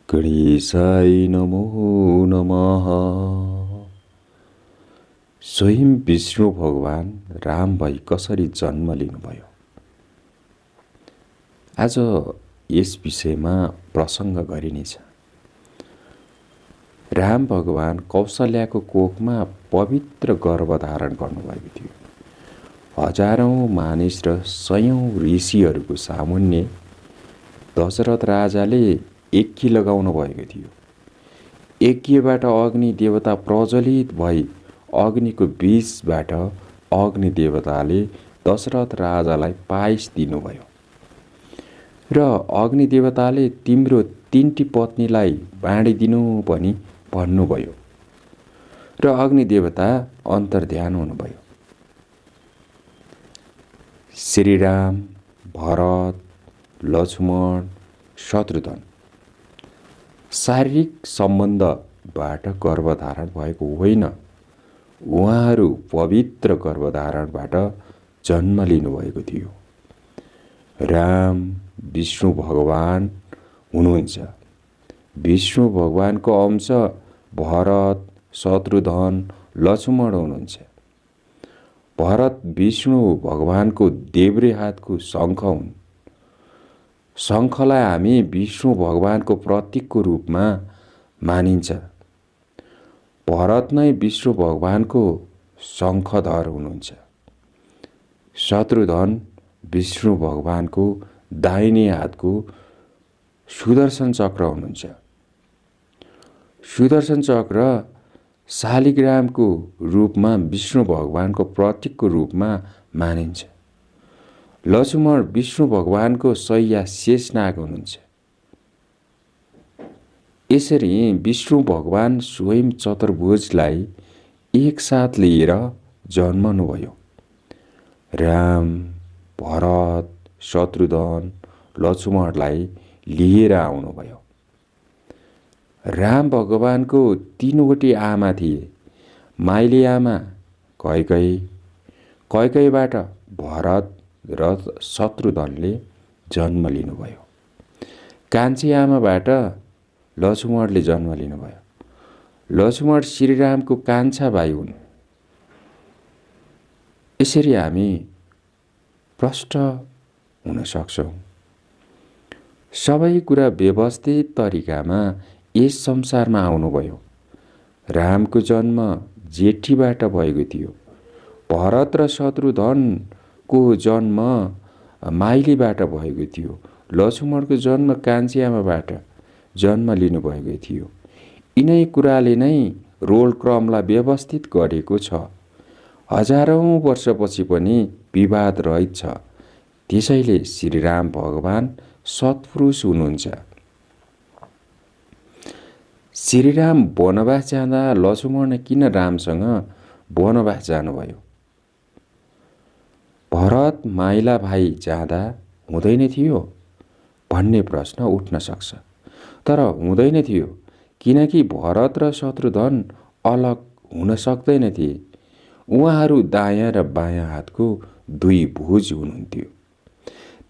गणेशाय नमो नमः। स्वयं विष्णु भगवान राम भई कसरी जन्म लिनुभयो, आज यस विषयमा प्रसङ्ग गरिनेछ। राम भगवान कौशल्याको कोखमा पवित्र गर्भ धारण गर्नुभएको थियो। हजारौं मानिस र सयौं ऋषिहरूको सामुन्ने दशरथ राजाले यज्ञ लगाउनु भएको थियो। यज्ञबाट अग्नि देवता प्रज्वलित भई अग्निको बीचबाट अग्नि देवताले दशरथ राजालाई पायस दिनुभयो र अग्नि देवताले तिम्रो 3टी पत्नीलाई बाँडिदिनु पनि भन्नुभयो र अग्नि देवता अन्तर्ध्यान हुनुभयो। श्रीराम, भरत, लक्ष्मण, शत्रुघ्न शारीरिक सम्बन्धबाट गर्भधारण भएको होइन, उहाँहरू पवित्र गर्भधारणबाट जन्म लिनुभएको थियो। राम विष्णु भगवान हुनुहुन्छ। विष्णु भगवानको अंश भरत, शत्रुघ्न, लक्ष्मण हुनुहुन्छ। भरत विष्णु भगवानको देब्रे हातको शङ्ख हुन्। शङ्खलाई हामी विष्णु भगवानको प्रतीकको रूपमा मानिन्छ। भरत नै विष्णु भगवानको शङ्खधर हुनुहुन्छ। शत्रुघ्न विष्णु भगवानको दाहिने हातको सुदर्शन चक्र हुनुहुन्छ। सुदर्शन चक्र शालिग्रामको रूपमा विष्णु भगवानको प्रतीकको रूपमा मानिन्छ। लक्ष्मण विष्णु भगवानको शय्या शेषनाग हुनुहुन्छ। यसरी विष्णु भगवान स्वयं चतुर्भुजलाई एकसाथ लिएर जन्मनुभयो। राम, भरत, शत्रुघ्न, लक्ष्मणलाई लिएर आउनुभयो। राम भगवानको 3वटी आमा थिए। माइली आमा कैकेयी, कैकेयीबाट भरत र शत्रुघ्नले जन्म लिनुभयो। कान्छी आमाबाट लक्ष्मणले जन्म लिनुभयो। लक्ष्मण श्रीरामको कान्छा भाइ हुन्। यसरी हामी प्रष्ट हुन सक्छौँ। सबै कुरा व्यवस्थित तरिकामा यस संसारमा आउनुभयो। रामको जन्म जेठीबाट भएको थियो। भरत र शत्रुघ्नको जन्म माइलीबाट भएको थियो। लक्ष्मणको जन्म कान्छी आमाबाट जन्म लिनुभएको थियो। यिनै कुराले नै रोलक्रमलाई व्यवस्थित गरेको छ। हजारौं वर्षपछि पनि विवाद रहित छ। त्यसैले श्रीराम भगवान सत्पुरुष हुनुहुन्छ। श्रीराम वनवास जाँदा लक्ष्मण किन रामसँग वनवास जानुभयो? भरत माइला भाइ जाँदा हुँदैन थियो भन्ने प्रश्न उठ्न सक्छ। तर हुँदैन थियो, किनकि भरत र शत्रुघ्न अलग हुन सक्दैन थिए। उहाँहरू दायाँ र बायाँ हातको 2 भुज हुनुहुन्थ्यो।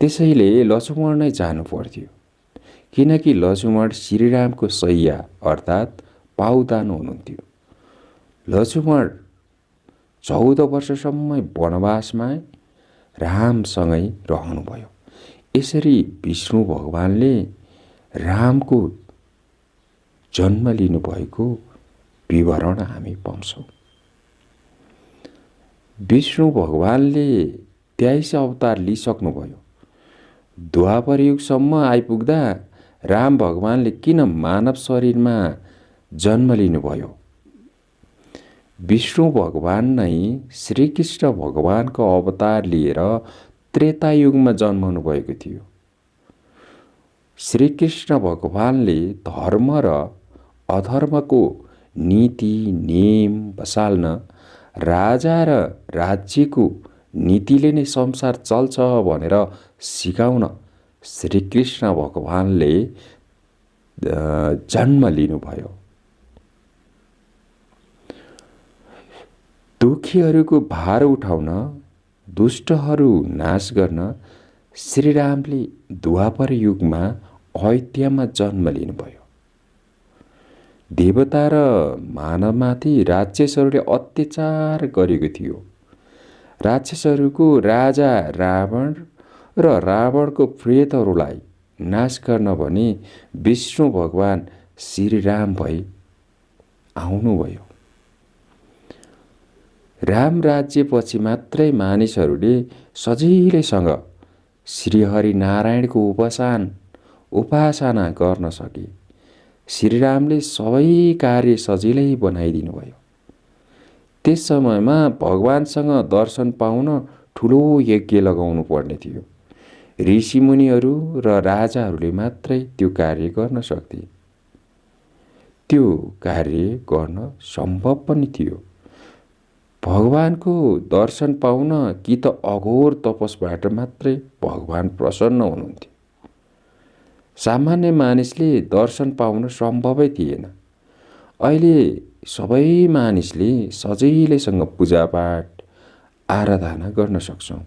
त्यसैले लक्ष्मण नै जानु पर्थ्यो, किनकि लक्ष्मण श्रीरामको शय्या अर्थात् पाउदान हुनुहुन्थ्यो। लक्ष्मण 14 वर्षसम्म वनवासमा रामसँगै रहनुभयो। यसरी विष्णु भगवानले रामको जन्म लिनुभएको विवरण हामी पाउँछौँ। विष्णु भगवानले 23 अवतार लिइसक्नुभयो। द्वापर युगसम्म आइपुग्दा राम भगवानले किन मानव शरीरमा जन्म लिनुभयो? विष्णु भगवान नै श्रीकृष्ण भगवानको अवतार लिएर त्रेता युगमा जन्मनु भएको थियो। श्रीकृष्ण भगवानले धर्म र अधर्मको नीति नियम बसाल्न राजा र राज्यको नीतिले नै संसार चल्छ भनेर सिकाउन श्रीकृष्ण भगवानले जन्म लिनुभयो। दुखीहरूको भार उठाउन, दुष्टहरू नाश गर्न श्रीरामले द्वापर युगमा अयोध्यामा जन्म लिनुभयो। देवता र मानवमाथि राक्षसहरूले अत्याचार गरेको थियो। राक्षसहरूको राजा रावण र रावणको प्रेतहरूलाई नाश गर्न भनी विष्णु भगवान श्रीराम भई आउनुभयो। राम राज्यपछि मात्रै मानिसहरूले सजिलैसँग श्रीहरिनारायणको उपासना गर्न सके। श्रीरामले सबै कार्य सजिलै बनाइदिनु भयो। त्यस समयमा भगवानसँग दर्शन पाउन ठुलो यज्ञ लगाउनु पर्ने थियो। ऋषिमुनिहरू र राजाहरूले मात्रै त्यो कार्य गर्न सक्थे। त्यो कार्य गर्न सम्भव पनि थियो। भगवानको दर्शन पाउन कि त अघोर तपस्बाट मात्रै भगवान प्रसन्न हुनुहुन्थ्यो। सामान्य मानिसले दर्शन पाउन सम्भवै थिएन। अहिले सबै मानिसले सजिलैसँग पूजापाठ आराधना गर्न सक्छौँ।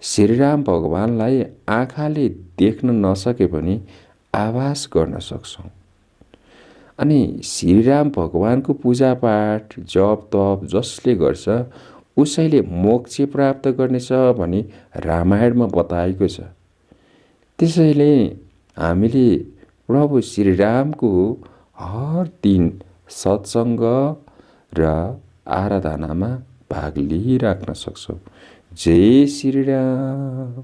श्रीराम भगवानलाई आँखाले देख्न नसके पनि आभास गर्न सक्छौँ। अनि श्रीराम भगवानको पूजापाठ जप तप जसले गर्छ उसैले मोक्ष प्राप्त गर्नेछ भनी रामायणमा बताएको छ। त्यसैले हामीले प्रभु श्रीरामको हर दिन सत्सङ्ग र आराधनामा भाग लिइराख्न सक्छौँ। जय श्रीराम।